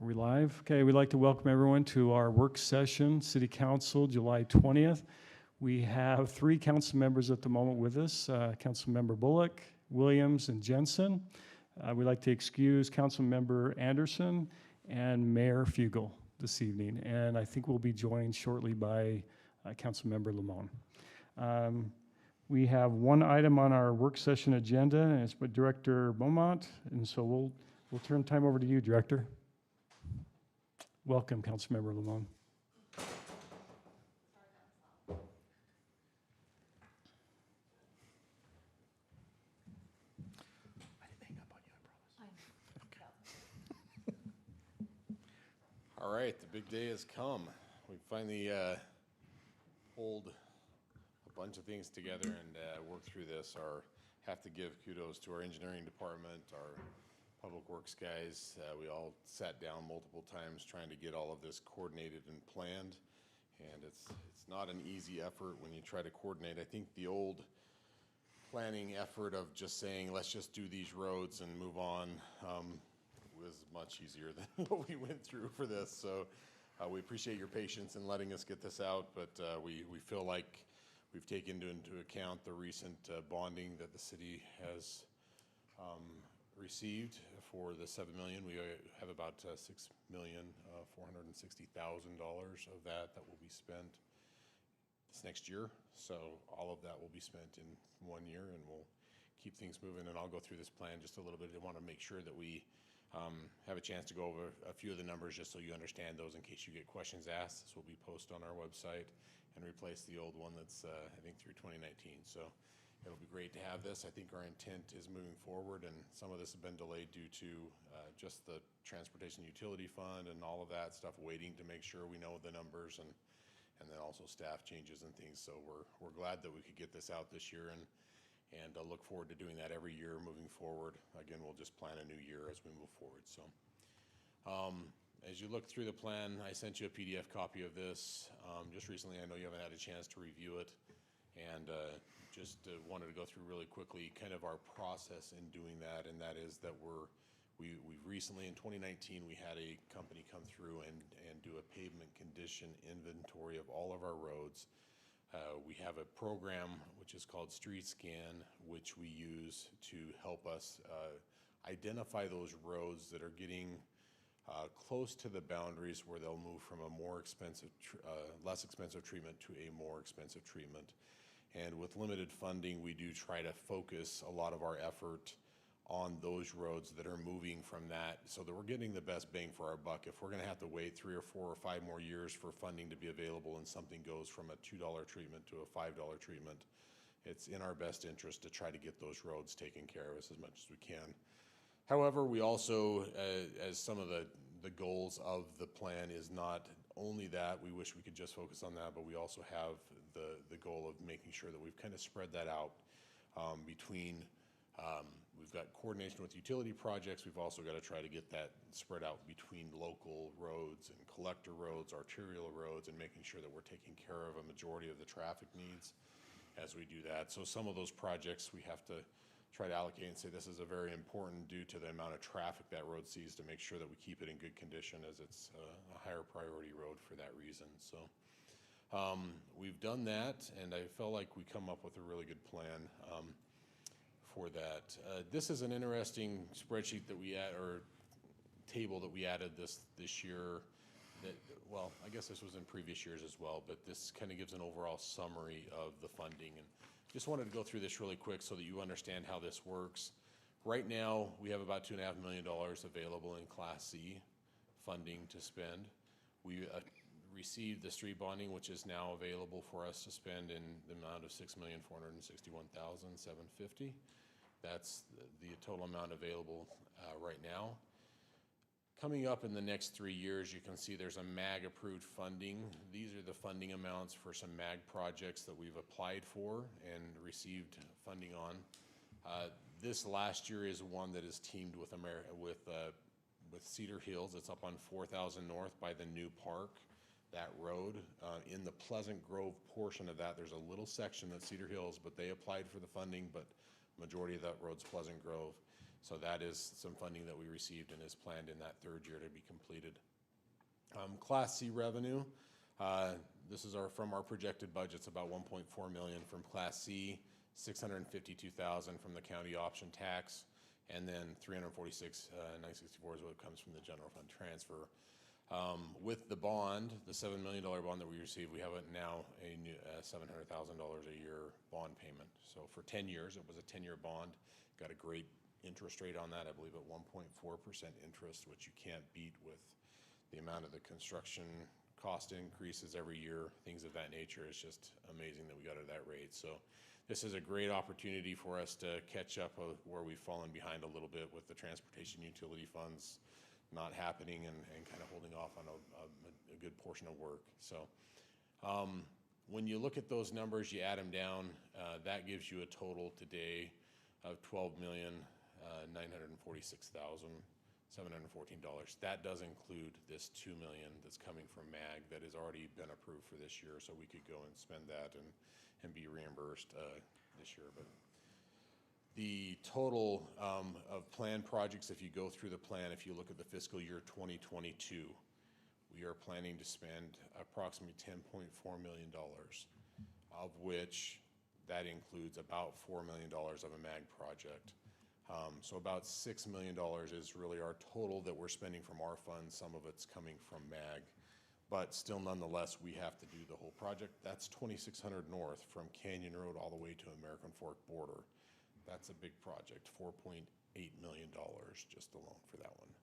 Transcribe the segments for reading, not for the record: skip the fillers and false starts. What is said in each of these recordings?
Are we live? Okay, we'd like to welcome everyone to our work session, City Council, July 20th. We have 3 council members at the moment with us, Council Member Bullock, Williams, and Jensen. We'd like to excuse Council Member Anderson and Mayor Fugel this evening, and I think we'll be joined shortly by Council Member Lamont. We have one item on our work session agenda, and it's by Director Beaumont, and so we'll turn time over to you, Director. Welcome, Councilmember Lamont. All right, the big day has come. We finally pulled a bunch of things together and worked through this. Have to give kudos to our engineering department, our public works guys. We all sat down multiple times trying to get all of this coordinated and planned, and it's not an easy effort when you try to coordinate. I think the old planning effort of just saying let's just do these roads and move on was much easier than what we went through for this. So we appreciate your patience in letting us get this out, but we feel like we've taken into account the recent bonding that the city has received for the $7 million. We have about $6,460,000 of that will be spent this next year. So all of that will be spent in 1 year, and we'll keep things moving. And I'll go through this plan just a little bit. I want to make sure that we have a chance to go over a few of the numbers just so you understand those in case you get questions asked. This will be posted on our website and replace the old one that's I think through 2019. So it'll be great to have this. I think our intent is moving forward, and some of this has been delayed due to just the Transportation Utility Fund and all of that stuff, waiting to make sure we know the numbers, and then also staff changes and things. So we're glad that we could get this out this year, and look forward to doing that every year moving forward. Again, we'll just plan a new year as we move forward. So as you look through the plan, I sent you a PDF copy of this just recently. I know you haven't had a chance to review it, and just wanted to go through really quickly kind of our process in doing that, and that is that we've recently in 2019 we had a company come through and do a pavement condition inventory of all of our roads. We have a program which is called Street Scan, which we use to help us identify those roads that are getting close to the boundaries where they'll move from a more expensive, less expensive treatment to a more expensive treatment. And with limited funding, we do try to focus a lot of our effort on those roads that are moving from that so that we're getting the best bang for our buck. If we're going to have to wait 3 or 4 or 5 more years for funding to be available and something goes from a $2 treatment to a $5 treatment, it's in our best interest to try to get those roads taken care of as much as we can. However, we also, as some of the goals of the plan is not only that, we wish we could just focus on that, but we also have the goal of making sure that we've kind of spread that out between we've got coordination with utility projects. We've also got to try to get that spread out between local roads and collector roads, arterial roads, and making sure that we're taking care of a majority of the traffic needs as we do that. So some of those projects we have to try to allocate and say this is a very important due to the amount of traffic that road sees, to make sure that we keep it in good condition, as it's a higher priority road for that reason. So we've done that, and I felt like we come up with a really good plan for that. This is an interesting spreadsheet that we add, or table that we added this year. That, well, I guess this was in previous years as well, but this kind of gives an overall summary of the funding. And just wanted to go through this really quick so that you understand how this works. Right now, we have about $2.5 million available in Class C funding to spend. We received the street bonding, which is now available for us to spend in the amount of $6,461,750. That's the total amount available right now. Coming up in the next 3 years, you can see there's a MAG approved funding. These are the funding amounts for some MAG projects that we've applied for and received funding on. This last year is one that is teamed with Cedar Hills. It's up on 4000 North by the new park. That road, in the Pleasant Grove portion of that, there's a little section that's Cedar Hills, but they applied for the funding, but majority of that road's Pleasant Grove. So that is some funding that we received and is planned in that third year to be completed. Class C revenue, this is from our projected budgets, about 1.4 million from Class C, 652,000 from the county option tax, and then 346,964 is what comes from the general fund transfer. With the bond, the $7 million bond that we received, we have now a new $700,000 a year bond payment. So for 10 years, it was a 10-year bond, got a great interest rate on that, I believe at 1.4% interest, which you can't beat with the amount of the construction cost increases every year, things of that nature. It's just amazing that we got it at that rate. So this is a great opportunity for us to catch up where we've fallen behind a little bit with the transportation utility funds not happening and kind of holding off on a good portion of work. So when you look at those numbers, you add them down, that gives you a total today of $12,946,714. That does include this $2 million that's coming from MAG that has already been approved for this year, so we could go and spend that and be reimbursed this year. But the total of planned projects, if you go through the plan, if you look at the fiscal year 2022, we are planning to spend approximately $10.4 million, of which that includes about $4 million of a MAG project. So about $6 million is really our total that we're spending from our funds. Some of it's coming from MAG, but still nonetheless, we have to do the whole project. That's 2600 North from Canyon Road all the way to American Fork border. That's a big project, $4.8 million just alone for that one.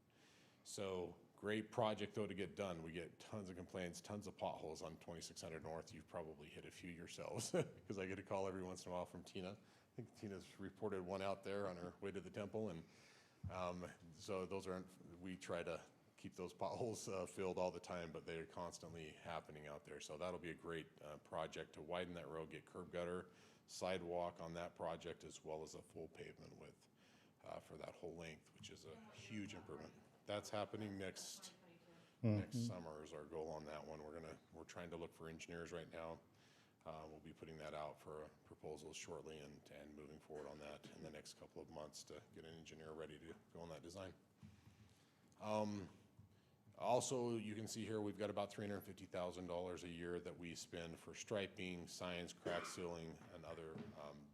So great project though to get done. We get tons of complaints, tons of potholes on 2600 North. You've probably hit a few yourselves because I get a call every once in a while from Tina. I think Tina's reported one out there on her way to the temple, and so those are, we try to keep those potholes filled all the time, but they're constantly happening out there. So that'll be a great project to widen that road, get curb gutter, sidewalk on that project, as well as a full pavement width for that whole length, which is a huge improvement. That's happening next summer is our goal on that one. We're trying to look for engineers right now. We'll be putting that out for proposals shortly and moving forward on that in the next couple of months to get an engineer ready to go on that design. Also, you can see here we've got about $350,000 a year that we spend for striping, signs, crack sealing, and other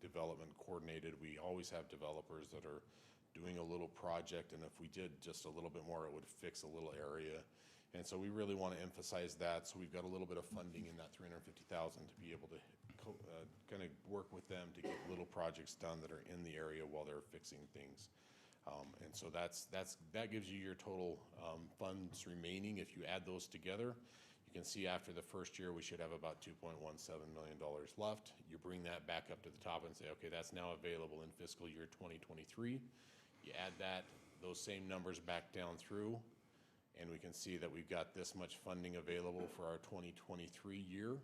development coordinated. We always have developers that are doing a little project, and if we did just a little bit more, it would fix a little area. And so we really want to emphasize that. So we've got a little bit of funding in that $350,000 to be able to kind of work with them to get little projects done that are in the area while they're fixing things. And so that gives you your total funds remaining. If you add those together, you can see after the first year we should have about $2.17 million left. You bring that back up to the top and say, okay, that's now available in fiscal year 2023. You add those same numbers back down through, and we can see that we've got this much funding available for our 2023 year,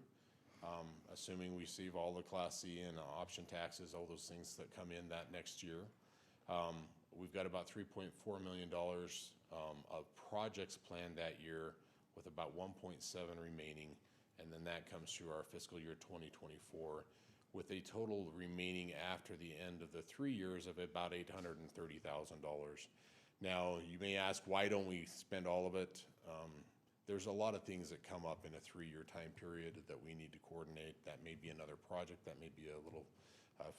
assuming we receive all the Class C and option taxes, all those things that come in that next year. We've got about $3.4 million of projects planned that year with about 1.7 remaining, and then that comes through our fiscal year 2024 with a total remaining after the end of the 3 years of about $830,000. Now, you may ask, why don't we spend all of it? There's a lot of things that come up in a 3-year time period that we need to coordinate. That may be another project, that may be a little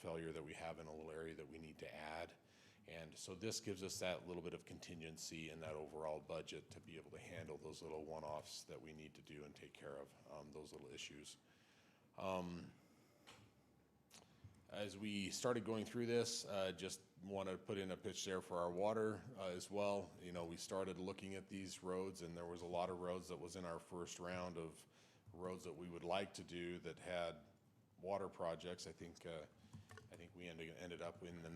failure that we have in a little area that we need to add. And so this gives us that little bit of contingency in that overall budget to be able to handle those little one-offs that we need to do and take care of those little issues. As we started going through this, just want to put in a pitch there for our water as well. You know, we started looking at these roads, and there was a lot of roads that was in our first round of roads that we would like to do that had water projects. I think we ended up in the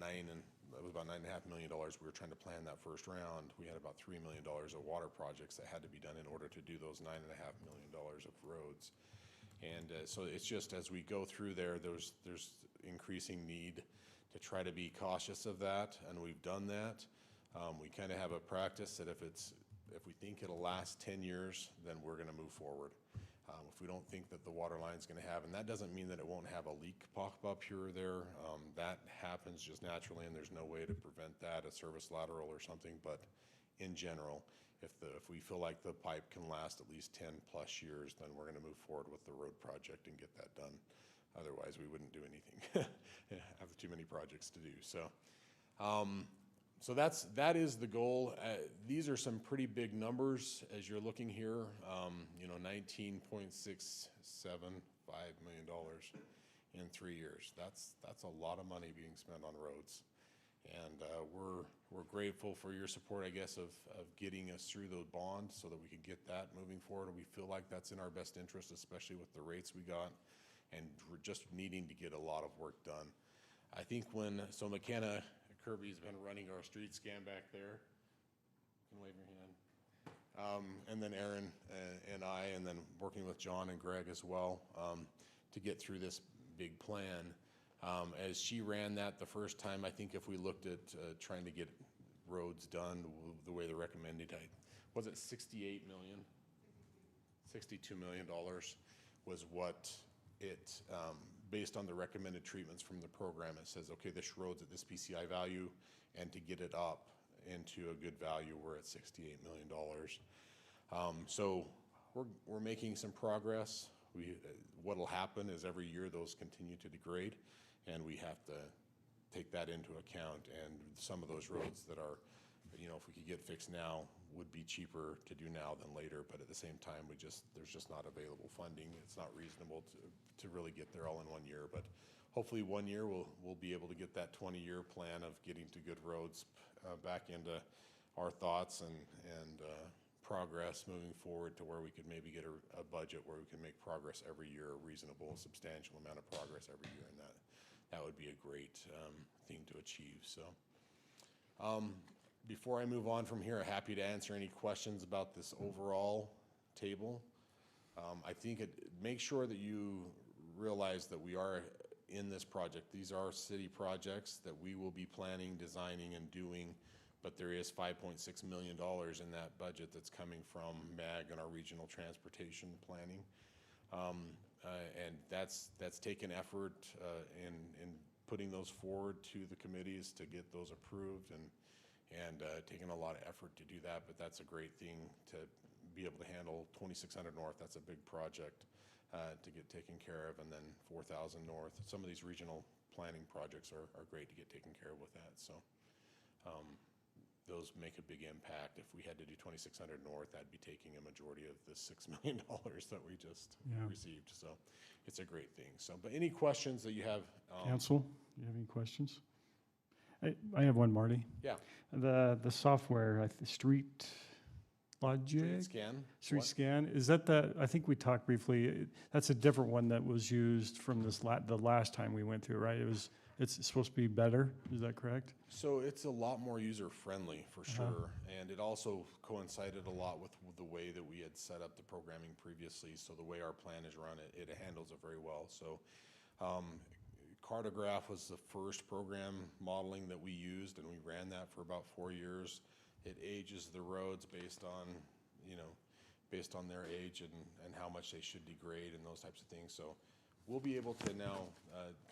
it was about $9.5 million. We were trying to plan that first round. We had about $3 million of water projects that had to be done in order to do those $9.5 million of roads. And so it's just as we go through there's increasing need to try to be cautious of that, and we've done that. We kind of have a practice that if we think it'll last 10 years, then we're going to move forward. If we don't think that the water line's gonna have, and that doesn't mean that it won't have a leak pop up here or there. That happens just naturally, and there's no way to prevent that, a service lateral or something, but in general, if we feel like the pipe can last at least 10+ years, then we're gonna move forward with the road project and get that done. Otherwise, we wouldn't do anything. Have too many projects to do, so. So that is the goal. These are some pretty big numbers as you're looking here. You know, $19.675 million in 3 years. That's a lot of money being spent on roads. And we're grateful for your support, I guess, of getting us through those bonds so that we can get that moving forward. We feel like that's in our best interest, especially with the rates we got, and we're just needing to get a lot of work done. I think so McKenna Kirby's been running our street scan back there. You can wave your hand. And then Aaron and I, and then working with John and Greg as well, to get through this big plan. As she ran that the first time, I think if we looked at trying to get roads done the way they're recommended, was it 68 million? $62 million was what it, based on the recommended treatments from the program, it says, okay, this road's at this PCI value, and to get it up into a good value, we're at $68 million. So we're making some progress. What'll happen is every year those continue to degrade, and we have to take that into account. And some of those roads that are, you know, if we could get fixed now, would be cheaper to do now than later. But at the same time, there's just not available funding. It's not reasonable to really get there all in 1 year. But hopefully 1 year we'll be able to get that 20-year plan of getting to good roads back into our thoughts and progress moving forward to where we could maybe get a budget where we can make progress every year, a reasonable, substantial amount of progress every year, and that would be a great thing to achieve. So before I move on from here, I'm happy to answer any questions about this overall table. I think make sure that you realize that we are in this project. These are city projects that we will be planning, designing, and doing, but there is $5.6 million in that budget that's coming from MAG and our regional transportation planning. And that's taken effort in putting those forward to the committees to get those approved, and taken a lot of effort to do that. But that's a great thing to be able to handle. 2600 North, that's a big project to get taken care of, and then 4000 North. Some of these regional planning projects are great to get taken care of with that. So those make a big impact. If we had to do 2600 North, that'd be taking a majority of the $6 million that we just received. So it's a great thing. So, but any questions that you have? Council, do you have any questions? I have one, Marty. Yeah. The software, Street Logic? Street Scan, is that I think we talked briefly, that's a different one that was used from the last time we went through, right? It's supposed to be better, is that correct? So it's a lot more user-friendly for sure, and it also coincided a lot with the way that we had set up the programming previously. So the way our plan is run, it handles it very well. So Cartograph was the first program modeling that we used, and we ran that for about 4 years. It ages the roads based on their age and how much they should degrade and those types of things. So we'll be able to now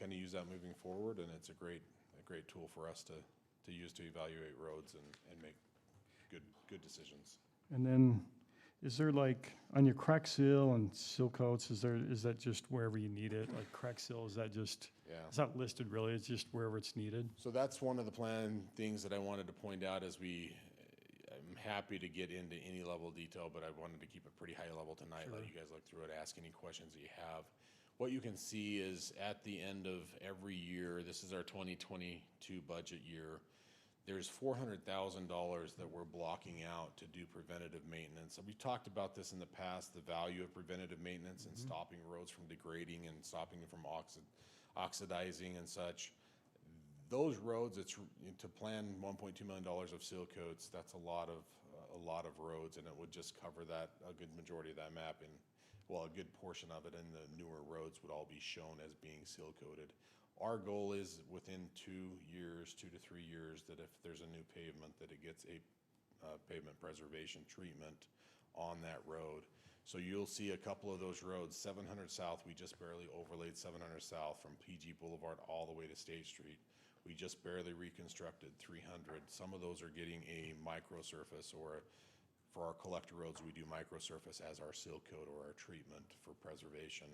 kind of use that moving forward, and it's a great tool for us to use to evaluate roads and make good decisions. And then, is there like on your crack seal and seal coats? Is that just wherever you need it? Like crack seal, is that just? Yeah. It's not listed really. It's just wherever it's needed. So that's one of the plan things that I wanted to point out as I'm happy to get into any level of detail, but I wanted to keep it pretty high level tonight. Sure. Let you guys look through it, ask any questions that you have. What you can see is at the end of every year, this is our 2022 budget year, there's $400,000 that we're blocking out to do preventative maintenance. And we talked about this in the past, the value of preventative maintenance and stopping roads from degrading and stopping them from oxidizing and such. Those roads, to plan $1.2 million of seal coats, that's a lot of roads, and it would just cover that, a good majority of that map, and well, a good portion of it in the newer roads would all be shown as being seal coated. Our goal is within 2 years, 2 to 3 years, that if there's a new pavement, that it gets a pavement preservation treatment on that road. So you'll see a couple of those roads, 700 South, we just barely overlaid 700 South from PG Boulevard all the way to State Street. We just barely reconstructed 300. Some of those are getting a microsurface, or for our collector roads, we do microsurface as our seal coat or our treatment for preservation.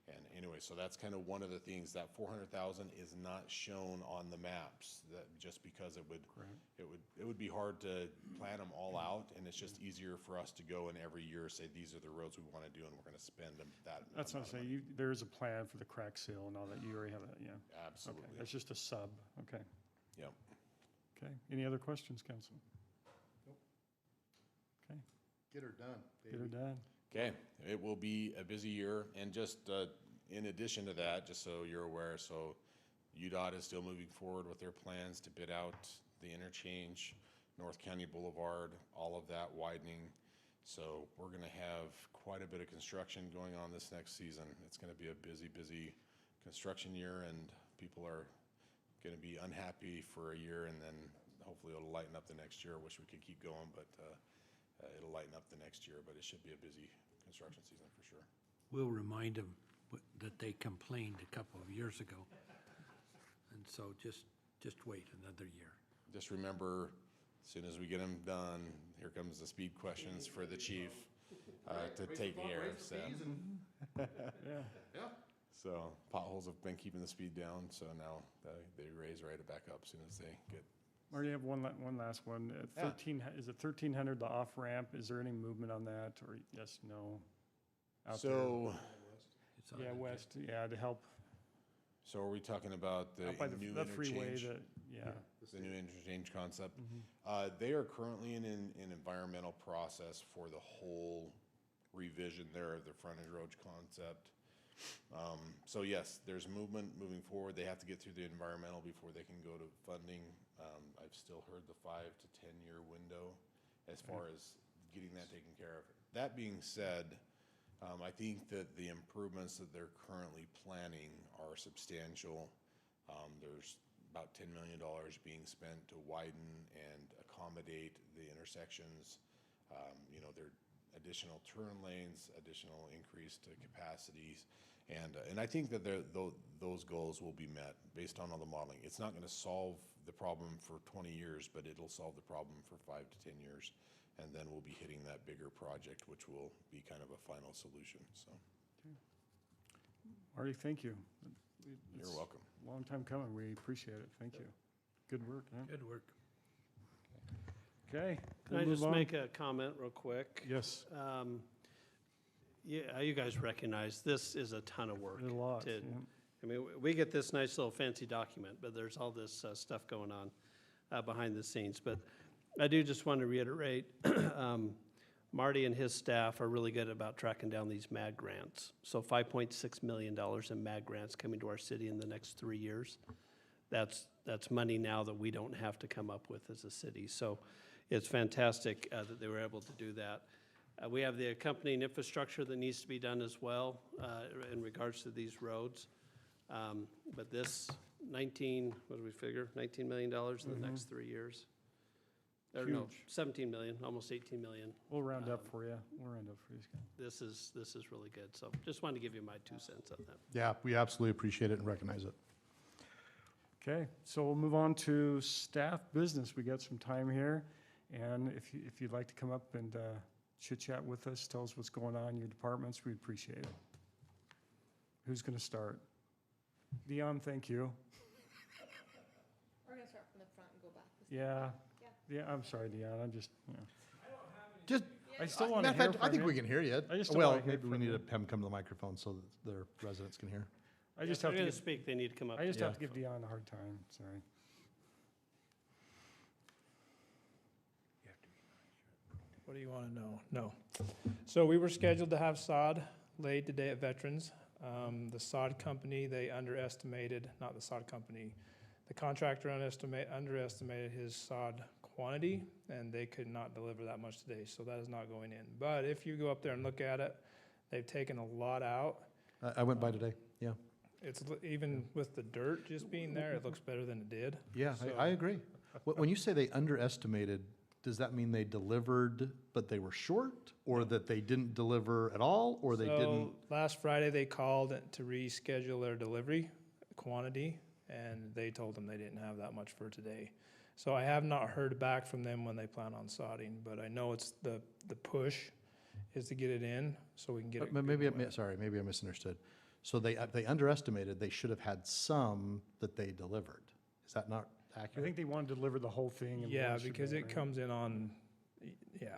And anyway, so that's kind of one of the things, that 400,000 is not shown on the maps, that just because it would be hard to plan them all out, and it's just easier for us to go and every year say, these are the roads we want to do, and we're going to spend them that. That's what I'm amount of saying, there is a plan for the crack seal and all that, you already have that, yeah. money. Okay, Absolutely. that's just a sub, okay. Yep. Okay, any other questions, council? Okay, Get her done, get her done. Okay, it will be a busy year, and just in addition to that, just so you're aware, so UDOT is still moving forward with their plans to bid out the interchange, North County Boulevard, all of that widening. So we're gonna have quite a bit of construction going on this next season. It's gonna be a busy, busy construction year, and people are gonna be unhappy for a year, and then hopefully it'll lighten up the next year. Wish we could keep going, but it'll lighten up the next year, but it should be a busy construction season for sure. We'll remind them that they complained a couple of years ago. And so just wait another year. Just remember, as soon as we get them done, here comes the speed questions for the chief to take care of. So. Yeah, So potholes have been keeping the speed down, so now they raise right back up as soon as they get. Marty, I have one last one. Yeah. 13, is it 1300, the off-ramp, is there any movement on that, or yes, no? Out there? So, It's on Yeah, the- west, yeah, to help, so are we talking about the out by the new freeway, interchange? yeah. The new interchange concept? Mhm. They are currently in an environmental process for the whole revision there of the frontage road concept. So yes, there's movement moving forward. They have to get through the environmental before they can go to funding. I've still heard the 5 to 10 year window as far as getting that taken care of. That being said, I think that the improvements that they're currently planning are substantial. There's about $10 million being spent to widen and accommodate the intersections. There are additional turn lanes, additional increase to capacities. And I think that those goals will be met based on all the modeling. It's not going to solve the problem for 20 years, but it'll solve the problem for 5 to 10 years. And then we'll be hitting that bigger project, which will be kind of a final solution. So Marty, thank you. you're welcome. Long time coming, we appreciate it, thank you. Good work, huh? Good work. Okay. Can I we'll just move on. make a comment real quick? Yes, Yeah, you guys recognize this is a ton of work. a lot, to- yeah. I mean, we get this nice little fancy document, but there's all this stuff going on behind the scenes. But I do just want to reiterate, Marty and his staff are really good about tracking down these MAG grants. So $5.6 million in MAG grants coming to our city in the next 3 years. That's money now that we don't have to come up with as a city. So it's fantastic that they were able to do that. We have the accompanying infrastructure that needs to be done as well in regards to these roads. But this what do we figure, $19 million in the next 3 years? Or no, Huge. 17 million, almost 18 million. We'll round up for you, we'll round up for you. This is really good. So just wanted to give you my 2 cents on that. Yeah, we absolutely appreciate it and recognize it. Okay, so we'll move on to staff business. We got some time here. And if you'd like to come up and chit chat with us, tell us what's going on in your departments, we'd appreciate it. Who's going to start? Dion, thank you. We're gonna start from the front and go back. Yeah, Yeah. yeah, I'm sorry, Dion, I'm just, Just, I still want to matter of hear fact, I from think you. we can hear you. I just don't Well, wanna hear maybe we from need you. to have him come to the microphone so that their residents can hear. I just If they're have to going to give, speak, they need to come up. I just Yeah. have to give Dion a hard time, sorry. What do you want to know? No. So we were scheduled to have sod laid today at Veterans. The sod company, they underestimated, not the sod company, the contractor underestimated his sod quantity, and they could not deliver that much today, so that is not going in. But if you go up there and look at it, they've taken a lot out. I went by today, yeah. It's, even with the dirt just being there, it looks better than it did. Yeah, So- I agree. When you say they underestimated does that mean they delivered, but they were short? Or that they didn't deliver at all, or they didn't? So last Friday, they called to reschedule their delivery quantity, and they told them they didn't have that much for today. So I have not heard back from them when they plan on sodding, but I know it's the push is to get it in so we can get it. Maybe, good wet. sorry, maybe I misunderstood. So they underestimated, they should have had some that they delivered. Is that not I accurate? think they wanted to deliver the whole thing. in Yeah, yesterday, because it right? comes in on, yeah.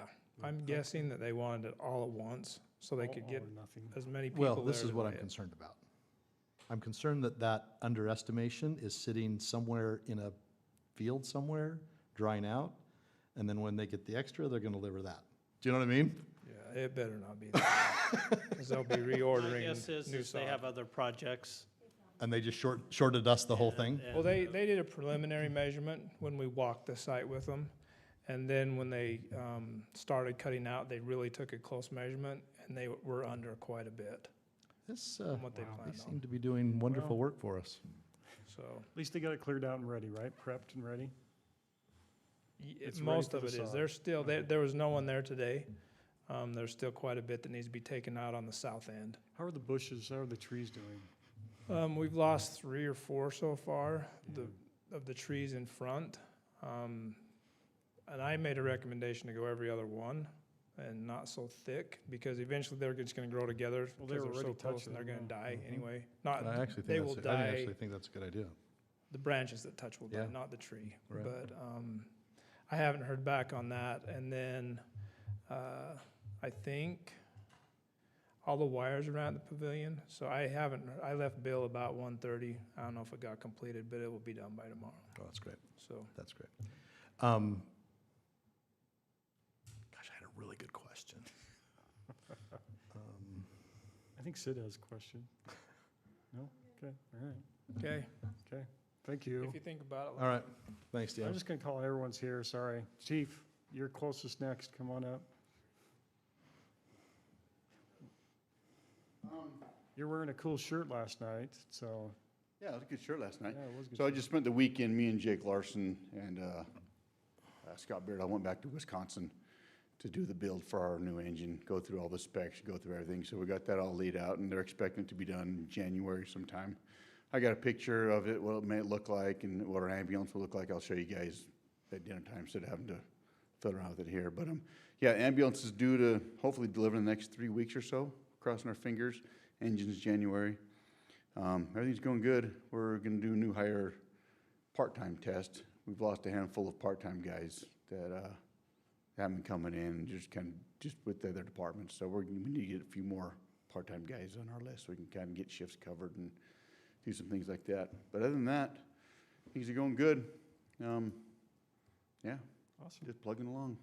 I'm guessing that they wanted it all at once so they could All get or nothing. as many people Well, there this is to what buy I'm it. concerned about. I'm concerned that that underestimation is sitting somewhere in a field somewhere, drying out, and then when they get the extra, they're gonna deliver that. Do you know what I mean? Yeah, it better not be that. Because they'll be My reordering guess is new they sod. have other projects. And they just shorted us the whole thing? and- Well, they did a preliminary measurement when we walked the site with them. And then when they started cutting out, they really took a close measurement, and they were under quite a bit This, from what they Wow. they planned seem on. to be doing wonderful Well- work for us. So At least they got it cleared out and ready, right? Prepped and ready? It's ready most for of the it is. sod. There's still, there was no one there today. There's still quite a bit that needs to be taken out on the south end. How are the bushes, how are the trees doing? We've lost 3 or 4 so far, Yeah. of the trees in front. And I made a recommendation to go every other one and not so thick, because eventually they're just gonna grow together Well, because they were they're so already close touching and they're it, gonna yeah. die Mhm. anyway. Not, I actually they think will that's, I die, actually think that's a good idea. the branches that touch will die, Yeah. not the tree. Right. But, I haven't heard back on that. And then, I think all the wires around the pavilion, so I left Bill about 1:30. I don't know if it got completed, but it will be done by tomorrow, Oh, that's great. so. That's great. Gosh, I had a really good question. I think Sid has a question. No? Okay, all right, Okay, okay. Thank you. if you think about it. All right, thanks, I'm Dan. just gonna call everyone's here, sorry. Chief, you're closest next, come on up. You're wearing a cool shirt last night, so, Yeah, it was a good shirt last night. yeah, it was a good. So I shirt. just spent the weekend, me and Jake Larson and Scott Beard, I went back to Wisconsin to do the build for our new engine, go through all the specs, go through everything. So we got that all laid out, and they're expecting it to be done in January sometime. I got a picture of it, what it may look like, and what our ambulance will look like. I'll show you guys at dinner time instead of having to fiddle around with it here. But yeah, ambulance is due to hopefully deliver in the next 3 weeks or so, crossing our fingers. Engine's January. Everything's going good. We're gonna do a new hire part-time test. We've lost a handful of part-time guys that haven't been coming in, just with the other departments. So we need to get a few more part-time guys on our list so we can kind of get shifts covered and do some things like that. But other than that, things are going good. Yeah, Awesome, just plugging along.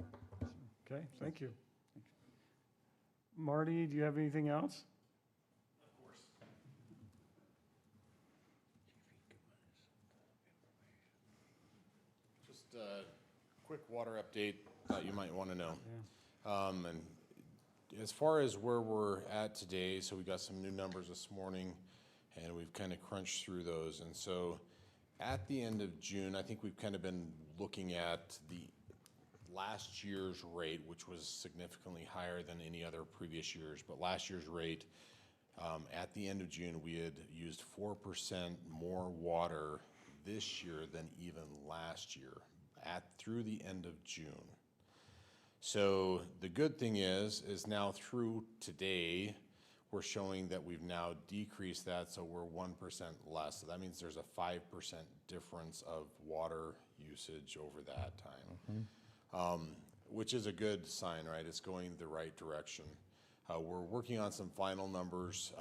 okay, thank you. Marty, do you have anything else? Just a quick water update that you might want to know. And as far as where we're at today, so we got some new numbers this morning, and we've kind of crunched through those. And so at the end of June, I think we've kind of been looking at the last year's rate, which was significantly higher than any other previous years. But last year's rate, at the end of June, we had used 4% more water this year than even last year through the end of June. So the good thing is now through today, we're showing that we've now decreased that, so we're 1% less. So that means there's a 5% difference of water usage over that time, which is a good sign, right? It's going the right direction. We're working on some final numbers.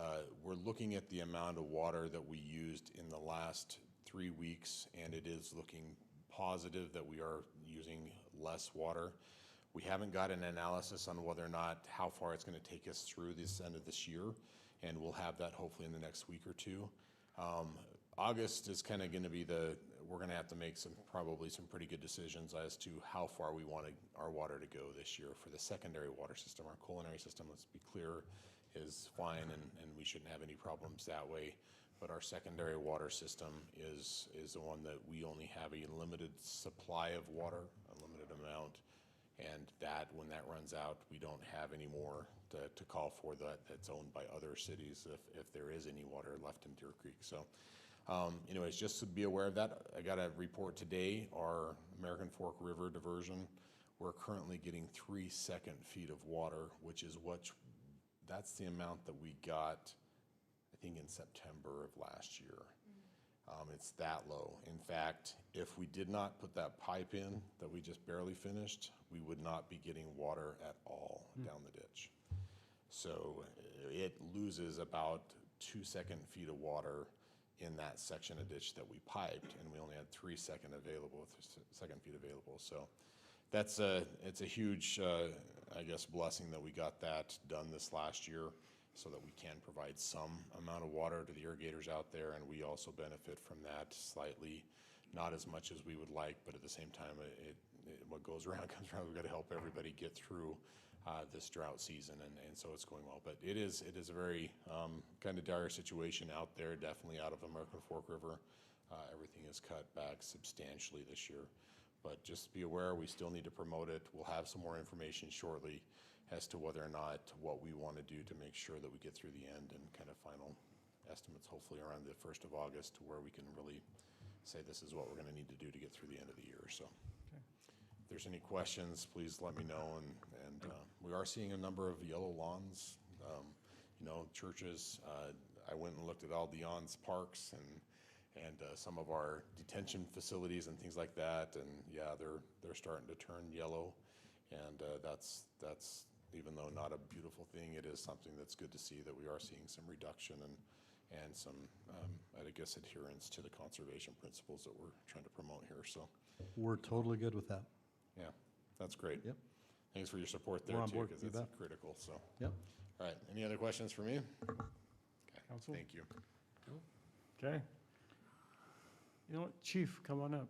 We're looking at the amount of water that we used in the last 3 weeks, and it is looking positive that we are using less water. We haven't got an analysis on whether or not how far it's going to take us through this end of this year, and we'll have that hopefully in the next week or two. August is kind of going to be we're going to have to make probably some pretty good decisions as to how far we want our water to go this year for the secondary water system. Our culinary system, let's be clear, is fine, and we shouldn't have any problems that way. But our secondary water system is the one that we only have a limited supply of water, a limited amount. And that, when that runs out, we don't have any more to call for that's owned by other cities if there is any water left in Deer Creek. So anyways, just to be aware of that, I got a report today, our American Fork River diversion, we're currently getting 3 second feet of water, which is that's the amount that we got, I think, in September of last year. It's that low. In fact, if we did not put that pipe in that we just barely finished, we would not be getting water at all down the ditch. So it loses about 2 second feet of water in that section of ditch that we piped, and we only had 3 second feet available. So it's a huge, I guess, blessing that we got that done this last year, so that we can provide some amount of water to the irrigators out there, and we also benefit from that slightly, not as much as we would like, but at the same time, what goes around comes around. We've got to help everybody get through this drought season, and so it's going well. But it is a very kind of dire situation out there, definitely out of American Fork River. Everything is cut back substantially this year, but just be aware, we still need to promote it. We'll have some more information shortly as to whether or not what we want to do to make sure that we get through the end, and kind of final estimates hopefully around the 1st of August, to where we can really say this is what we're going to need to do to get through the end of the year. So if there's any questions, please let me know. And we are seeing a number of yellow lawns, churches. I went and looked at all Dion's parks and some of our detention facilities and things like that, and yeah, they're starting to turn yellow, and that's even though not a beautiful thing, it is something that's good to see, that we are seeing some reduction and some, I guess, adherence to the conservation principles that we're trying to promote here. So We're totally good with that. yeah, that's great. Yep. Thanks for your support there We're on too, board. because You it's bet. critical. So Yep. all right, any other questions for me? Okay, Council? thank you. Okay. You know what, Chief, come on up.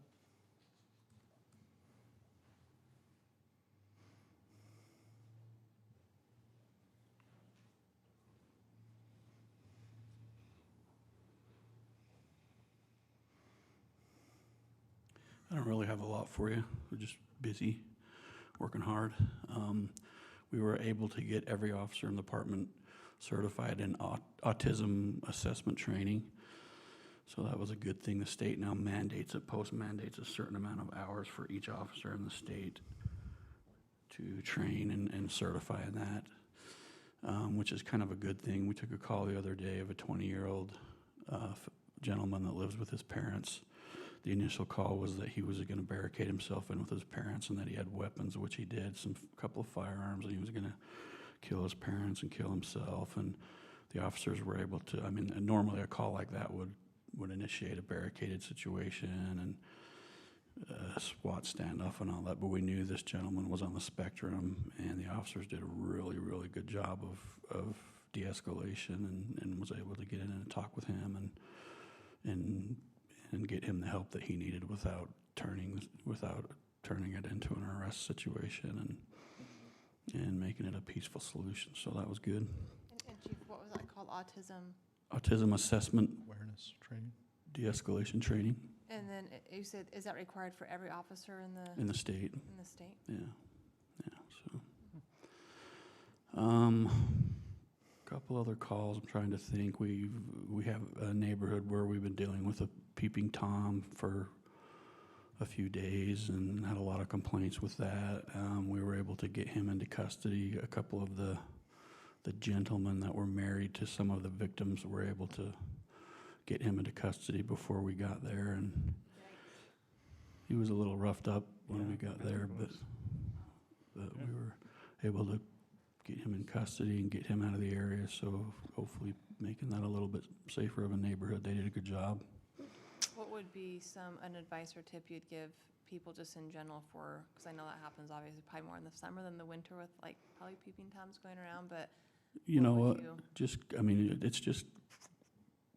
I don't really have a lot for you. We're just busy, working hard. We were able to get every officer in the department certified in autism assessment training. So that was a good thing. The state now post-mandates a certain amount of hours for each officer in the state to train and certify in that, which is kind of a good thing. We took a call the other day of a 20-year-old gentleman that lives with his parents. The initial call was that he was going to barricade himself in with his parents, and that he had weapons, which he did, couple of firearms, and he was going to kill his parents and kill himself. And the officers were able to, normally a call like that would initiate a barricaded situation and a SWAT standoff and all that, but we knew this gentleman was on the spectrum, and the officers did a really, really good job of de-escalation, and was able to get in and talk with him and get him the help that he needed without turning it into an arrest situation, and making it a peaceful solution. So that was good. And Chief, what was that called, autism? Autism assessment, Awareness training. de-escalation training And then you said, is that required for every officer in the in the state. state? Yeah, so. Couple other calls, I'm trying to think. We have a neighborhood where we've been dealing with a peeping Tom for a few days and had a lot of complaints with that. We were able to get him into custody. A couple of the gentlemen that were married to some of the victims were able to get him into custody before we got there, and he was a little roughed up when we got there, but we were able to get him in custody and get him out of the area, so hopefully making that a little bit safer of a neighborhood. They did a good job. What would be an advice or tip you'd give people just in general because I know that happens obviously probably more in the summer than the winter with probably peeping Toms going around, but You know would what? you- It's just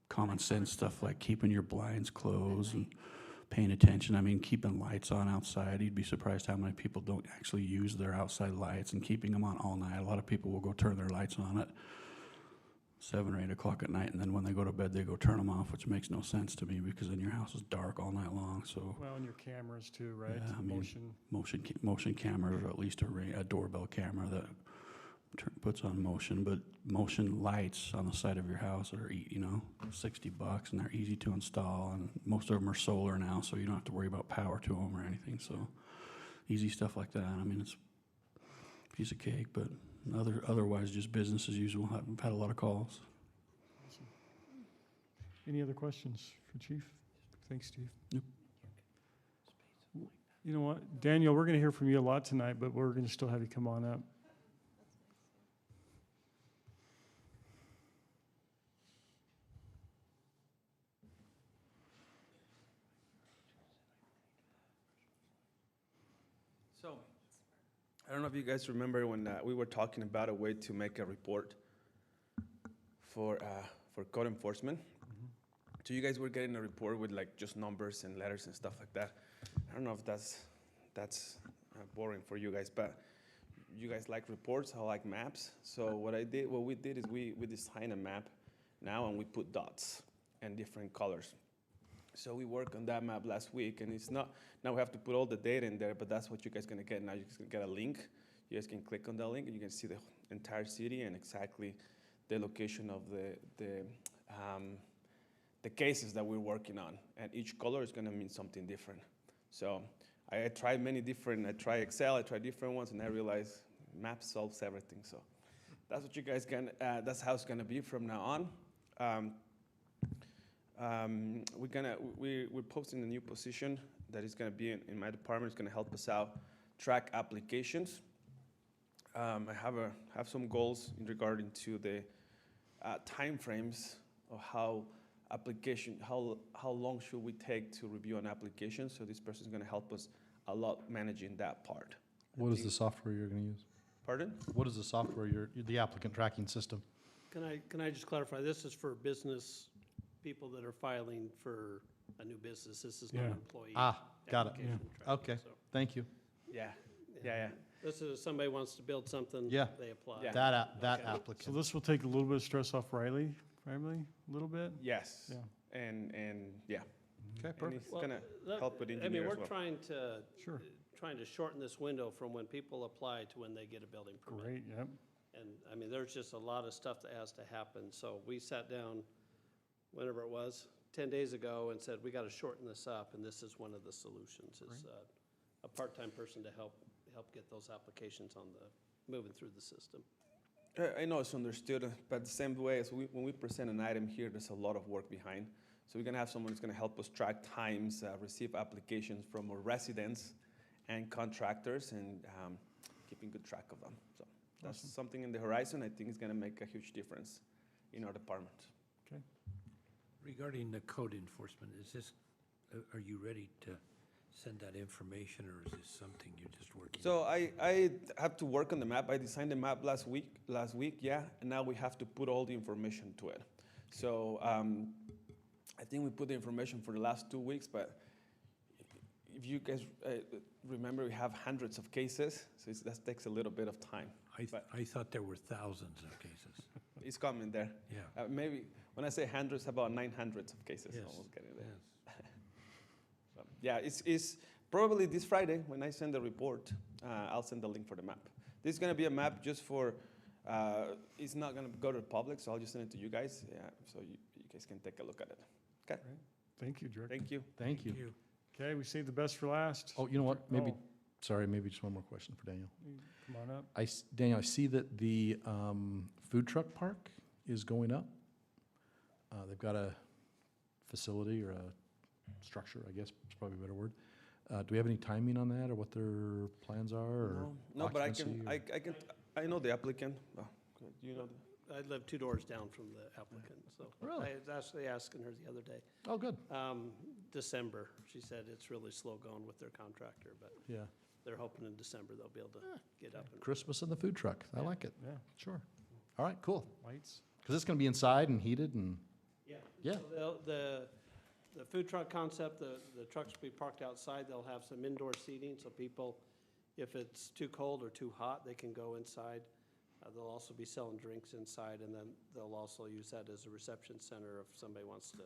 common sense stuff like keeping your blinds closed and paying attention. Keeping lights on outside. You'd be surprised how many people don't actually use their outside lights, and keeping them on all night. A lot of people will go turn their lights on at 7 or 8 o'clock at night, and then when they go to bed, they go turn them off, which makes no sense to me, because then your house is dark all night long, so. Well, and your cameras too, right? Yeah, I mean, Motion. Motion cameras, or at least a doorbell camera that puts on motion, but motion lights on the side of your house are, $60, and they're easy to install, and most of them are solar now, so you don't have to worry about power to them or anything, so easy stuff like that. I mean, it's a piece of cake, but otherwise just business as usual. I've had a lot of calls. Any other questions for Chief? Thanks, Steve. Yep. You know what, Daniel, we're going to hear from you a lot tonight, but we're going to still have you come on up. So, I don't know if you guys remember when we were talking about a way to make a report for code enforcement. So you guys were getting a report with like just numbers and letters and stuff like that. I don't know if that's boring for you guys, but you guys like reports, I like maps. So what we did is we designed a map now, and we put dots and different colors. So we worked on that map last week, and it's not, now we have to put all the data in there, but that's what you guys gonna get. Now you're gonna get a link. You guys can click on that link, and you can see the entire city and exactly the location of the cases that we're working on. And each color is gonna mean something different. So I tried I tried Excel, I tried different ones, and I realized map solves everything. So that's what you guys that's how it's gonna be from now on. We're posting a new position that is going to be in my department. It's going to help us out track applications. I have some goals in regarding to the time frames of how long should we take to review an application. So this person is going to help us a lot managing that part. What is the software you're going to use? Pardon? What is the software the applicant tracking system? Can I just clarify, this is for business people that are filing for a new business, this is not Yeah. employee. Got it. application tracking, Okay, so, thank you. Yeah. This is, if somebody wants to build something, Yeah. they apply. Yeah. That Okay. So applicant. this will take a little bit of stress off Riley, a little bit? Yes. Yeah. And yeah. Okay, And perfect. it's Well, gonna help with I mean, engineers we're as well. trying to shorten this window from when people apply to when they get a building permit. Great, yep. And, I mean, there's just a lot of stuff that has to happen, so we sat down, whenever it was, 10 days ago, and said, we gotta shorten this up, and this is one of the solutions, is a part-time person to help get those applications moving through the system. I know it's understood, but the same way as when we present an item here, there's a lot of work behind. So we're gonna have someone who's gonna help us track times, receive applications from our residents and contractors, and keeping good track of them. So that's something in the horizon. I think it's gonna make a huge difference in our department. Regarding the code enforcement, are you ready to send that information, or is this something you're just working on? So I have to work on the map. I designed the map last week, yeah, and now we have to put all the information to it. So I think we put the information for the last 2 weeks, but if you guys remember, we have hundreds of cases, so that takes a little bit of time. I thought there were thousands of cases. It's coming there. Yeah. Maybe when I say hundreds, about 900 of cases. Yes, Almost getting there. yes. So, yeah, it's probably this Friday when I send the report. I'll send the link for the map. This is going to be a map just for. It's not going to go to the public, so I'll just send it to you guys. Yeah, so you guys can take a look at it. Okay. Thank you, Director. Thank you. Thank you. Okay, we saved the best for last. Oh, you know what? Maybe, Oh, sorry, maybe just one more question for Daniel. come on up. Daniel, I see that the food truck park is going up. They've got a facility or a structure, I guess is probably a better word. Do we have any timing on that, or what their plans are, or No, but occupancy, or- I know the applicant. Oh, good. You know. I live 2 doors down from the applicant, so. Really? I was actually asking her the other day. Oh, good. December, she said it's really slow going with their contractor, but Yeah. they're hoping in December they'll be able to get up and. Christmas in the food truck. I like it. Yeah, Sure. All right, cool. lights. Because it's going to be inside and heated and, Yeah. Yeah. So the food truck concept, the trucks will be parked outside. They'll have some indoor seating, so people, if it's too cold or too hot, they can go inside. They'll also be selling drinks inside, and then they'll also use that as a reception center if somebody wants to.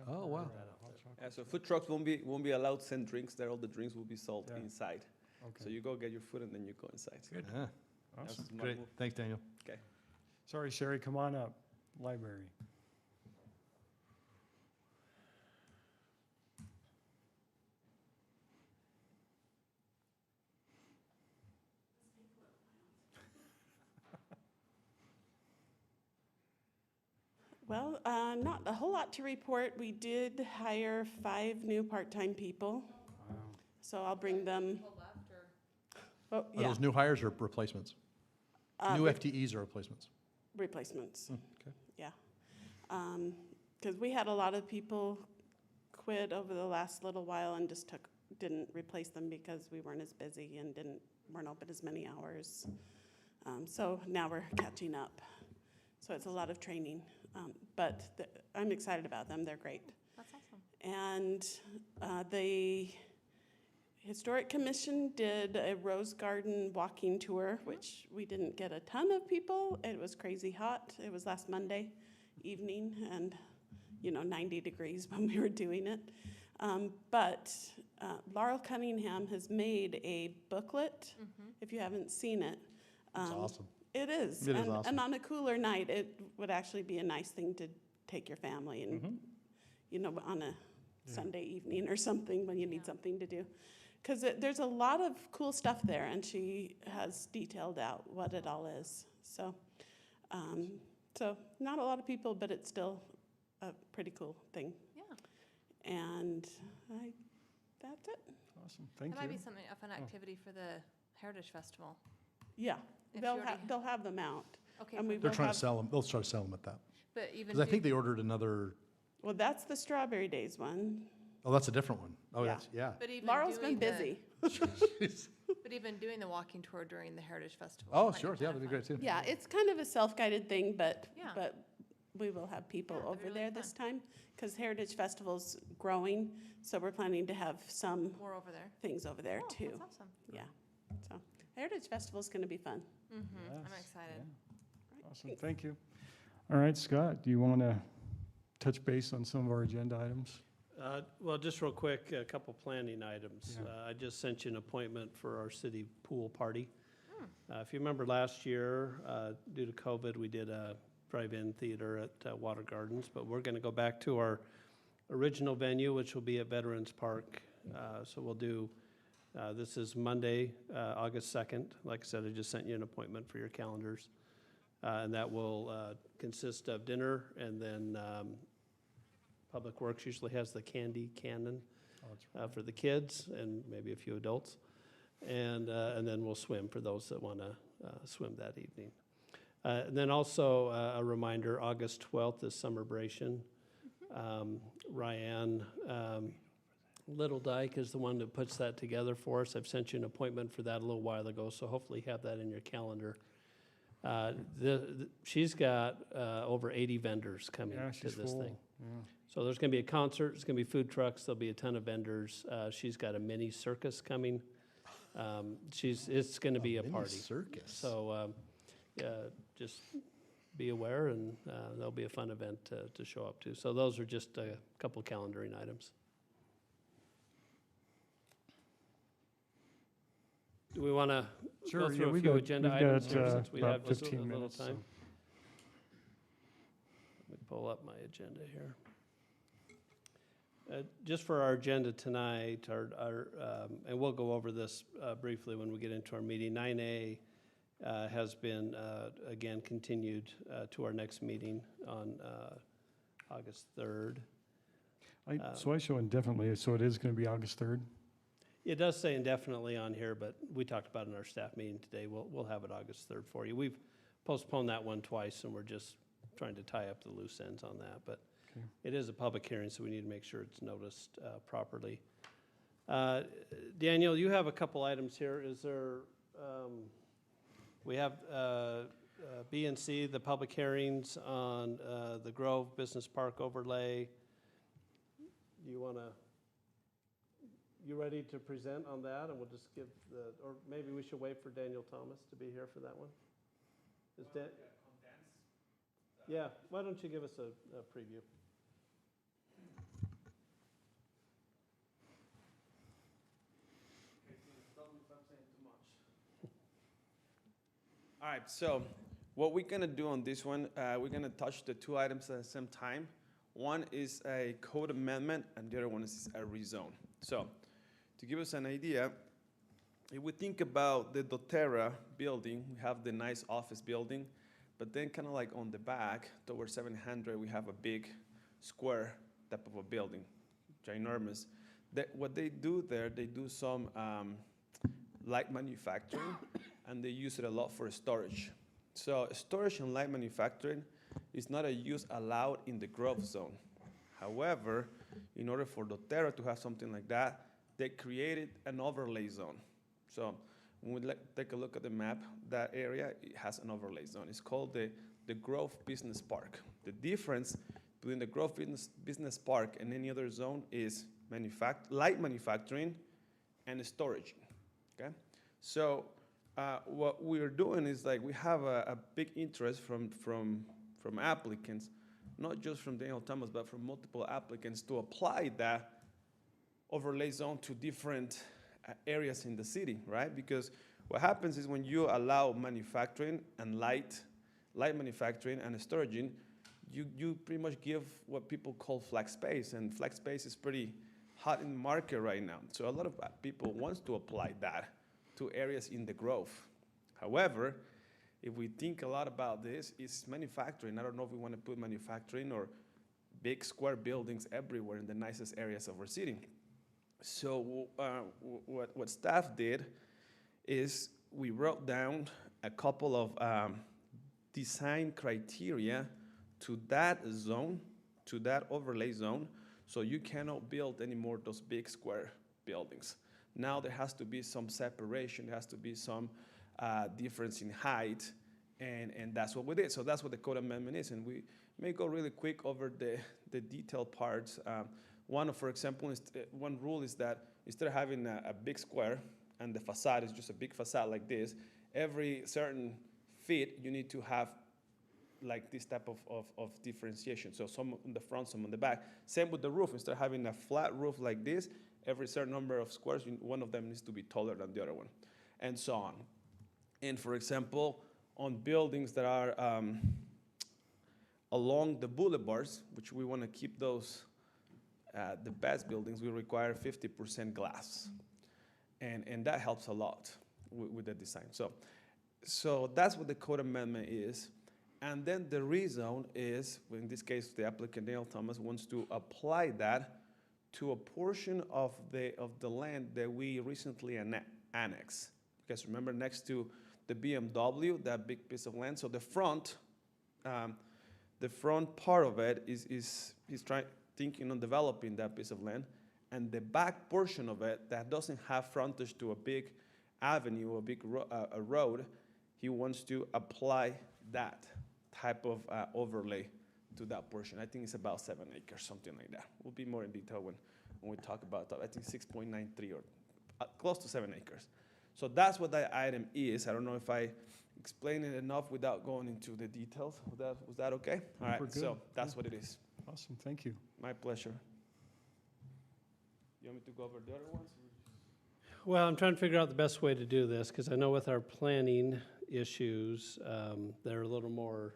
Oh, wow. that out there. Yeah, so food trucks won't be allowed to send drinks there. All the drinks will be sold Yeah. inside. So Okay, you go get your food and then you go inside. Yeah, That's awesome. a smart great. move. Thanks, Daniel. Sorry, Sherry, come on up. Library. Well, not a whole lot to report. We did hire 5 new part-time people, Wow. so I'll bring them. Oh, Are yeah, those new hires or replacements? New re- FTEs or replacements? replacements, Okay. yeah. Because we had a lot of people quit over the last little while and just didn't replace them because we weren't as busy and weren't open as many hours. So now we're catching up. So it's a lot of training, but I'm excited about them. They're great. That's awesome. And the Historic Commission did a Rose Garden walking tour, which we didn't get a ton of people. It was crazy hot. It was last Monday evening and, 90 degrees when we were doing it. But Laurel Cunningham has made a booklet, if you haven't seen it. That's awesome. It is. It is and, awesome. and on a cooler night, it would actually be a nice thing to take your family and, on a Sunday evening or something when you need Yeah. something to do. Because there's a lot of cool stuff there, and she has detailed out what it all is. So not a lot of people, but it's still a pretty cool thing. Yeah. And that's it. Awesome, thank That might you. be something, a fun activity for the Heritage Festival. Yeah, If they'll you already they'll have them out. Okay, And we They're will trying to have, sell them, they'll try to sell them at that. but even Because I think they ordered another, well, that's the Strawberry Days one. oh, that's a different one. Oh, Yeah. that's, yeah. but even Laurel's been doing the- busy. But even doing the walking tour during the Heritage Festival. Oh, might be sure, yeah, kinda that'd be fun. great too. Yeah, it's kind of a self-guided thing, but Yeah. we will have people Yeah, that'd be over really there this time because Heritage Festival's growing, so we're planning to have some More over there. things over there Oh, too. That's awesome. Yeah, so Heritage Festival's going to be fun. I'm Yes, excited. yeah. Awesome, thank you. All right, Scott, do you want to touch base on some of our agenda items? Well, just real quick, a couple planning items. Yeah. I just sent you an appointment for our city pool party. If you remember last year, due to COVID, we did a drive-in theater at Water Gardens, but we're going to go back to our original venue, which will be at Veterans Park. So we'll do, this is Monday, August 2nd. Like I said, I just sent you an appointment for your calendars. And that will consist of dinner, and then Public Works usually has the candy cannon Oh, that's for the kids and maybe a few adults. And then we'll swim for those that want to swim that evening. And then also a reminder, August 12th is Summerbration. Ryan Little Dyke is the one that puts that together for us. I've sent you an appointment for that a little while ago, so hopefully you have that in your calendar. She's got over 80 vendors coming Yeah, to she's this full. thing. Yeah. So there's going to be a concert, there's going to be food trucks, there'll be a ton of vendors. She's got a mini circus coming. It's going to be a Mini party. circus. So just be aware, and there'll be a fun event to show up to. So those are just a couple calendaring items. Do we want to Sure, go yeah, through a we've few got- agenda we've items got, here since we about have just a 15 little minutes, time? so. Let me pull up my agenda here. Just for our agenda tonight, and we'll go over this briefly when we get into our meeting. 9A has been, again, continued to our next meeting on August 3rd. So I show indefinitely, so it is going to be August 3rd? It does say indefinitely on here, but we talked about it in our staff meeting today. We'll have it August 3rd for you. We've postponed that one twice, and we're just trying to tie up the loose ends on that. But Okay. it is a public hearing, so we need to make sure it's noticed properly. Daniel, you have a couple items here. Is there, we have B and C, the public hearings on the Grove Business Park overlay. You want to, you ready to present on that? And we'll just give or maybe we should wait for Daniel Thomas to be here for that one? Is that? Yeah, why don't you give us a preview? All right, so what we're gonna do on this one, we're gonna touch the two items at the same time. One is a code amendment and the other one is a rezone. So to give us an idea, if we think about the doTERRA building, we have the nice office building, but then kind of like on the back towards 700, we have a big square type of a building, ginormous. What they do there, they do some light manufacturing and they use it a lot for storage. So storage and light manufacturing is not a use allowed in the growth zone. However, in order for doTERRA to have something like that, they created an overlay zone. So when we take a look at the map, that area it has an overlay zone. It's called the Growth Business Park. The difference between the Growth Business Park and any other zone is light manufacturing and storage. Okay, so what we're doing is like we have a big interest from applicants, not just from Daniel Thomas, but from multiple applicants to apply that overlay zone to different areas in the city, right? Because what happens is when you allow manufacturing and light manufacturing and storage, you pretty much give what people call flex space, and flex space is pretty hot in the market right now. So a lot of people want to apply that to areas in the growth. However, if we think a lot about this, it's manufacturing. I don't know if we want to put manufacturing or big square buildings everywhere in the nicest areas of our city. So what staff did is we wrote down a couple of design criteria to that zone, to that overlay zone, so you cannot build anymore those big square buildings. Now there has to be some separation, there has to be some difference in height, and that's what we did. So that's what the code amendment is, and we may go really quick over the detailed parts. For example, one rule is that instead of having a big square and the facade is just a big facade like this, every certain feet you need to have like this type of differentiation. So some on the front, some on the back. Same with the roof. Instead of having a flat roof like this, every certain number of squares, one of them needs to be taller than the other one, and so on. And for example, on buildings that are along the boulevards, which we want to keep those, the best buildings, we require 50% glass. And that helps a lot with the design. So that's what the code amendment is. And then the rezone is, in this case, the applicant, Daniel Thomas, wants to apply that to a portion of the land that we recently annexed. You guys remember next to the BMW, that big piece of land? So the front part of it is he's thinking on developing that piece of land. And the back portion of it that doesn't have frontage to a big avenue, a big road, he wants to apply that type of overlay to that portion. I think it's about 7 acres, something like that. We'll be more in detail when we talk about that. I think 6.93 or close to 7 acres. So that's what that item is. I don't know if I explained it enough without going into the details. Was that okay? All right, so that's what it is. Awesome, thank you. My pleasure. You want me to go over the other ones? Well, I'm trying to figure out the best way to do this, because I know with our planning issues, they're a little more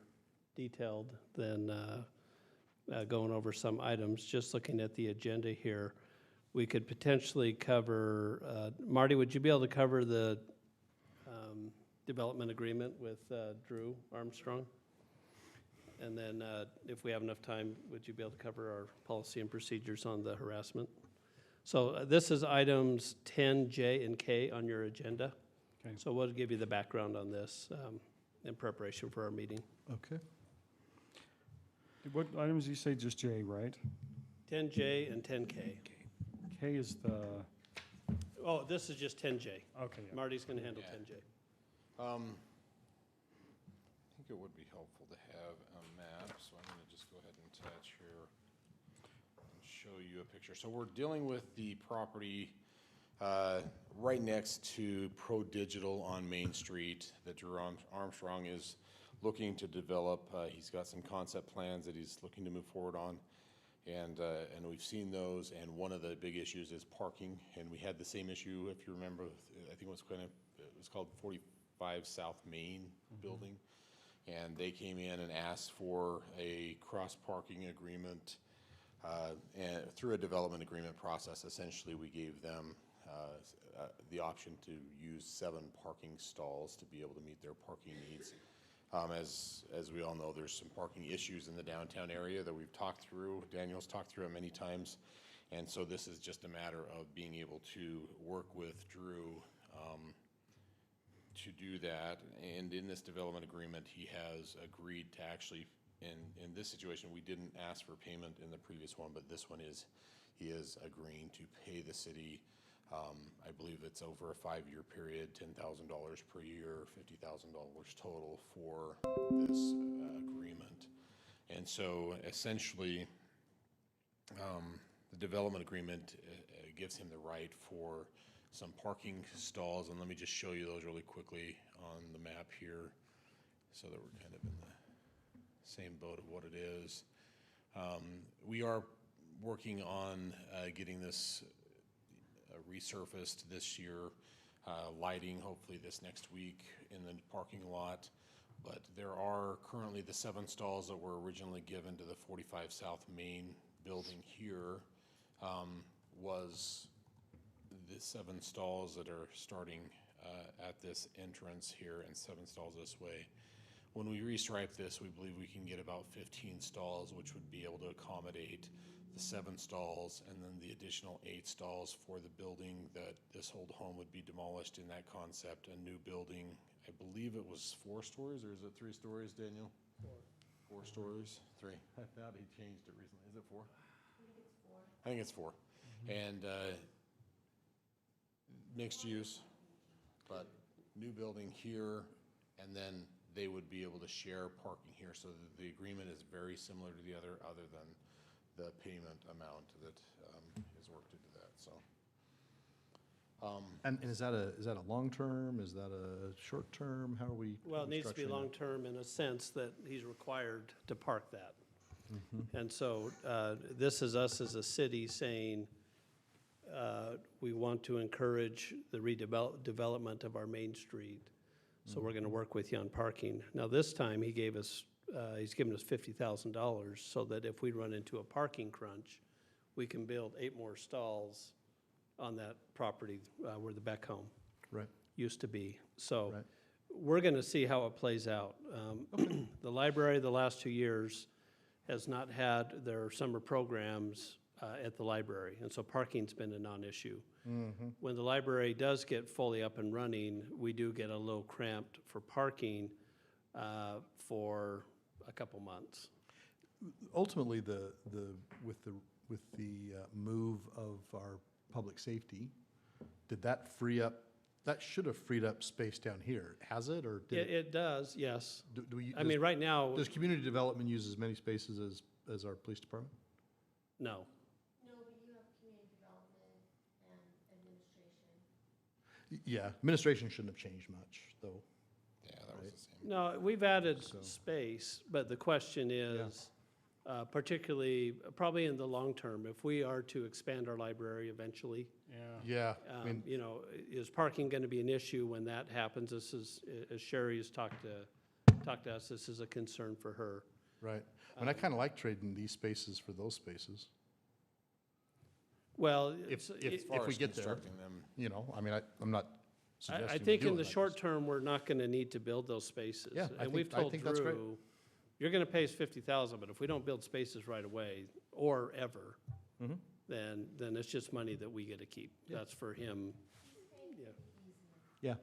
detailed than going over some items. Just looking at the agenda here, we could potentially cover, Marty, would you be able to cover the development agreement with Drew Armstrong? And then if we have enough time, would you be able to cover our policy and procedures on the harassment? So this is items 10, J, and K on your agenda. Okay. So we'll give you the background on this in preparation for our meeting. Okay. What items you say, just J, right? 10J and 10K. K is the, Oh, this is just 10J. okay, yeah. Marty's going to handle Yeah. 10J. I think it would be helpful to have a map, so I'm gonna just go ahead and attach here and show you a picture. So we're dealing with the property right next to Pro Digital on Main Street that Drew Armstrong is looking to develop. He's got some concept plans that he's looking to move forward on. And we've seen those, and one of the big issues is parking. And we had the same issue, if you remember, I think it was called 45 South Main building. And they came in and asked for a cross-parking agreement. And through a development agreement process, essentially, we gave them the option to use 7 parking stalls to be able to meet their parking needs. As we all know, there's some parking issues in the downtown area that we've talked through. Daniel's talked through it many times. And so this is just a matter of being able to work with Drew to do that. And in this development agreement, he has agreed to actually, in this situation, we didn't ask for payment in the previous one, but this one he is agreeing to pay the city. I believe it's over a 5-year period, $10,000 per year, $50,000 total for this agreement. And so essentially, the development agreement gives him the right for some parking stalls. And let me just show you those really quickly on the map here so that we're kind of in the same boat of what it is. We are working on getting this resurfaced this year, lighting hopefully this next week in the parking lot. But there are currently the 7 stalls that were originally given to the 45 South Main building here was the 7 stalls that are starting at this entrance here and 7 stalls this way. When we restripe this, we believe we can get about 15 stalls, which would be able to accommodate the 7 stalls and then the additional 8 stalls for the building that this old home would be demolished in that concept. A new building, I believe it was 4 stories, or is it 3 stories, Daniel? 4 stories? 3. I thought he changed it recently. Is it 4? I think it's 4. And mixed use, but new building here, and then they would be able to share parking here. So the agreement is very similar to the other than the payment amount that is worked into that. So. And is that a long term? Is that a short term? How are we? Well, it needs to be structuring that? long-term in a sense that he's required to park that. And so this is us as a city saying we want to encourage the redevelopment of our main street. So we're going to work with you on parking. Now, this time, he's given us $50,000 so that if we run into a parking crunch, we can build 8 more stalls on that property where the Beck home Right. used to be. So Right. we're going to see how it plays out. The library the last 2 years has not had their summer programs at the library, and so parking's been a non-issue. When the library does get fully up and running, we do get a little cramped for parking for a couple months. Ultimately, with the move of our public safety, did that free up? That should have freed up space down here. Has it, or did It does, yes. Do we? I mean, right now, Does community development use as many spaces as our police department? no. No, but you have community development and administration. Yeah, administration shouldn't have changed much, though. Yeah, that was the same. No, we've added So- space, but the question is, particularly, probably in the long term, if we are to expand our library eventually, Yeah, I mean, you know, is parking going to be an issue when that happens? This is, as Sherry has talked to us, this is a concern for her. right. And I kind of like trading these spaces for those spaces. Well, If it's- if we get there, Constructing them. you know, I mean, I'm not suggesting I we think do in it, the I short just- term, we're not going to need to build those spaces. Yeah, I And we've think- I told think that's great. Drew, you're going to pay us $50,000, but if we don't build spaces right away or ever, Mhm. then it's just money that we get to keep. That's for him. Yeah. Yeah.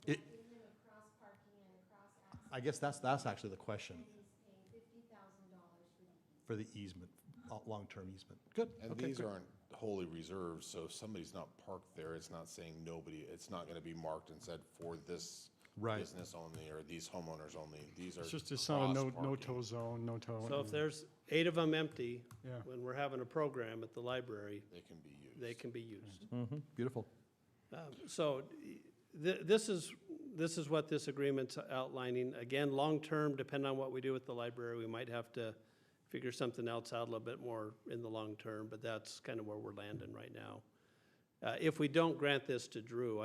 It, Giving him a cross parking and a cross access, I guess that's actually the question, and he's paying $50,000 for the easement, long-term easement. Good, And okay, these good. aren't wholly reserved, so if somebody's not parked there, it's not saying nobody, it's not gonna be marked and said for this Right. business only or these homeowners only. These are It's not a cross-parking. no-tow zone, no-tow. So if there's 8 of them empty, Yeah. when we're having a program at the library, They can be used. they can be used. Beautiful. So this this is what this agreement's outlining. Again, long-term, depending on what we do with the library, we might have to figure something else out a little bit more in the long term, but that's kind of where we're landing right now. If we don't grant this to Drew,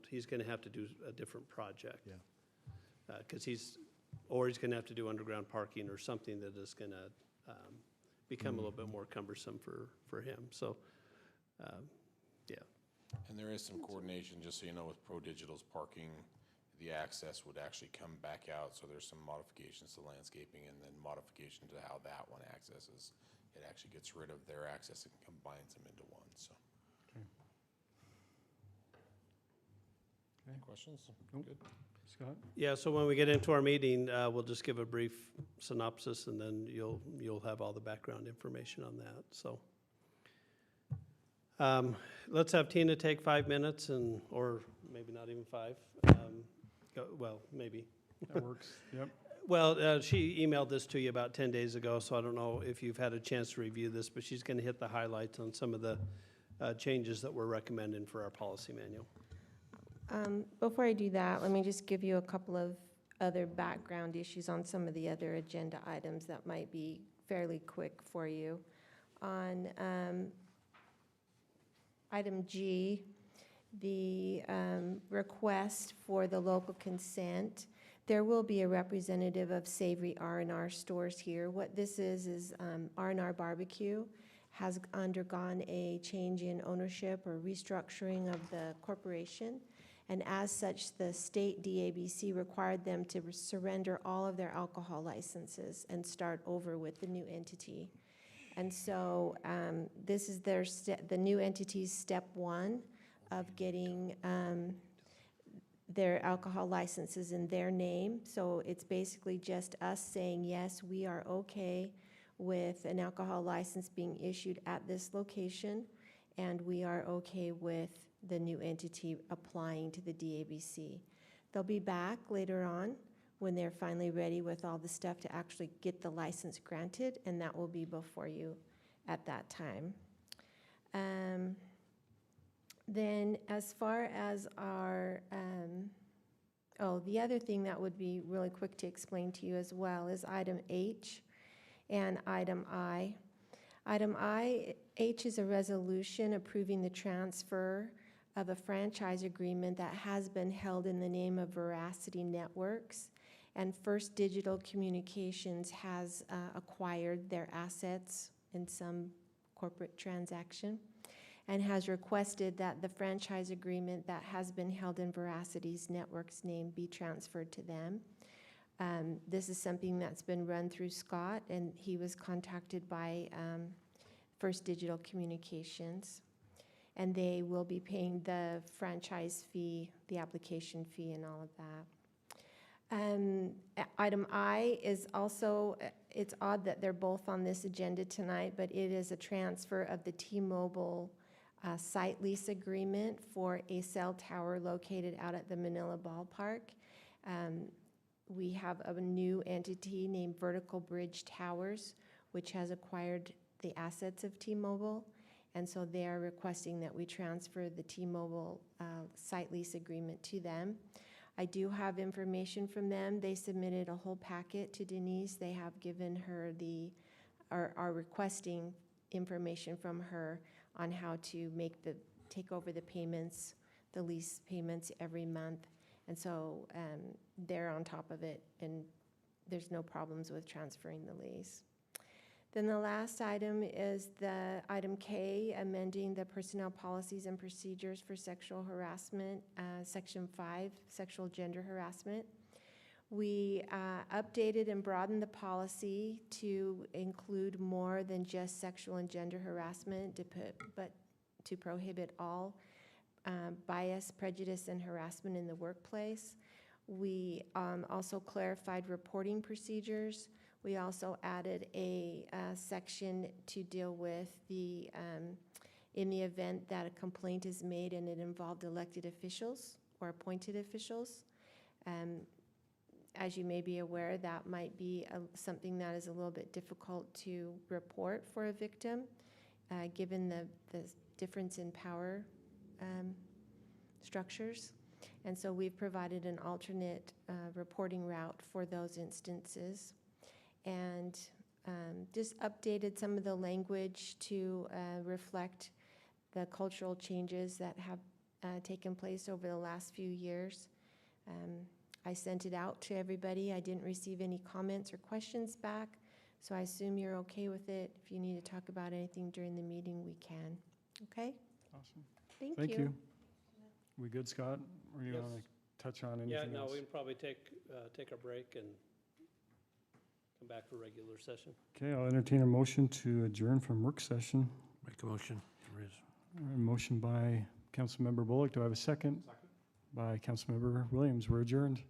he's gonna have to do a different project. Yeah. Because he's gonna have to do underground parking or something that is gonna become a little bit more cumbersome for him, so, yeah. And there is some coordination, just so you know, with ProDigital's parking. The access would actually come back out, so there's some modifications to landscaping and then modification to how that one accesses. It actually gets rid of their access and combines them into one, so. Any questions? Nope. Good. Scott? Yeah, so when we get into our meeting, we'll just give a brief synopsis, and then you'll have all the background information on that, so. Let's have Tina take 5 minutes, or maybe not even 5. Well, maybe. That works, yep. Well, she emailed this to you about 10 days ago, so I don't know if you've had a chance to review this, but she's going to hit the highlights on some of the changes that we're recommending for our policy manual. Before I do that, let me just give you a couple of other background issues on some of the other agenda items that might be fairly quick for you. On item G, the request for the local consent, there will be a representative of Savory R&R stores here. What this is R&R Barbecue has undergone a change in ownership or restructuring of the corporation. And as such, the state DABC required them to surrender all of their alcohol licenses and start over with the new entity. And so this is the new entity's step 1 of getting their alcohol licenses in their name. So it's basically just us saying, yes, we are okay with an alcohol license being issued at this location, and we are okay with the new entity applying to the DABC. They'll be back later on when they're finally ready with all the stuff to actually get the license granted, and that will be before you at that time. Then as far as our, the other thing that would be really quick to explain to you as well is item H and item I. Item H is a resolution approving the transfer of a franchise agreement that has been held in the name of Veracity Networks, and First Digital Communications has acquired their assets in some corporate transaction and has requested that the franchise agreement that has been held in Veracity's Networks name be transferred to them. This is something that's been run through Scott, and he was contacted by First Digital Communications. And they will be paying the franchise fee, the application fee, and all of that. Item I is also, it's odd that they're both on this agenda tonight, but it is a transfer of the T-Mobile site lease agreement for a cell tower located out at the Manila Ballpark. We have a new entity named Vertical Bridge Towers, which has acquired the assets of T-Mobile. And so they are requesting that we transfer the T-Mobile site lease agreement to them. I do have information from them. They submitted a whole packet to Denise. They have given her are requesting information from her on how to take over the payments, the lease payments every month. And so they're on top of it, and there's no problems with transferring the lease. Then the last item is the item K, amending the personnel policies and procedures for sexual harassment, section 5, sexual gender harassment. We updated and broadened the policy to include more than just sexual and gender harassment, but to prohibit all bias, prejudice, and harassment in the workplace. We also clarified reporting procedures. We also added a section to deal with in the event that a complaint is made and it involved elected officials or appointed officials. As you may be aware, that might be something that is a little bit difficult to report for a victim, given the difference in power structures. And so we've provided an alternate reporting route for those instances. And just updated some of the language to reflect the cultural changes that have taken place over the last few years. I sent it out to everybody. I didn't receive any comments or questions back, so I assume you're okay with it. If you need to talk about anything during the meeting, we can. Okay? Awesome. Thank Thank you. you. We good, Scott? Or you Yes. want to touch on anything Yeah, else? no, we can probably take our break and come back for regular session. Okay, I'll entertain a motion to adjourn from work session. Make a motion. Riz. All right, motion by Councilmember Bullock. Do I have a second? Second. By Councilmember Williams. We're adjourned.